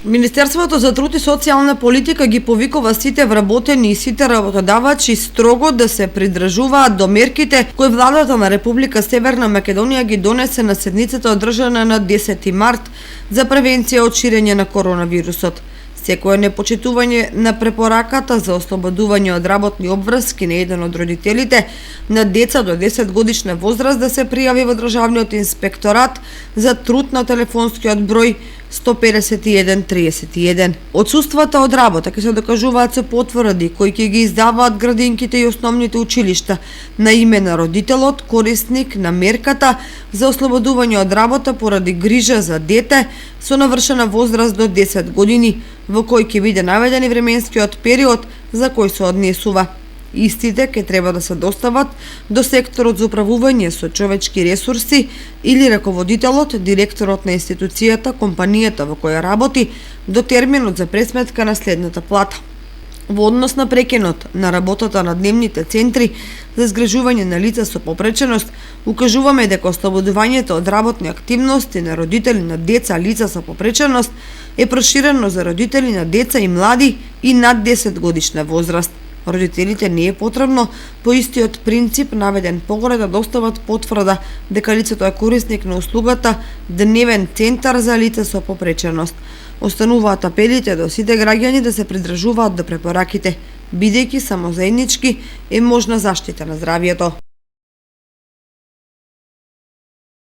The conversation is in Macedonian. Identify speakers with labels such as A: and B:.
A: Министерството за труд и социјална политика ги повикува сите вработени и сите работодавачи строго да се придржуваат до мерките кои владата на Република Северна Македонија ги донесе на седницата одржана на 10 март за превенција од ширење на коронавирусот. Секое непочитување на препораката за ослободување од работни обврски на еден од родителите на деца до 10 годишна возраст да се пријави во Државниот инспекторат за труд на телефонскиот број 151-31. Отсуствата од работа ќе се докажуваат со потврди кои ќе ги издаваат градинките и основните училишта на име на родителот, корисник на мерката за ослободување од работа поради грижа за дете со навршена возраст до 10 години, во кој ќе биде наведен и временскиот период за кој се однесува. Истите ќе треба да се достават до секторот за управување со човечки ресурси или раководителот, директорот на институцијата, компанијата во која работи, до терминот за пресметка на следната плата. Во однос на прекинот на работата на дневните центри за изгражување на лица со попреченост, укажуваме дека ослободувањето од работни активности на родители на деца лица со попреченост е проширено за родители на деца и млади и над 10 годишна возраст. Родителите не е потребно по истиот принцип наведен погоре да достават потврда дека лицето е корисник на услугата дневен центар за лица со попреченост. Остануваат апелите до сите граѓани да се придржуваат до препораките, бидејќи само заеднички е можна заштита на здравието.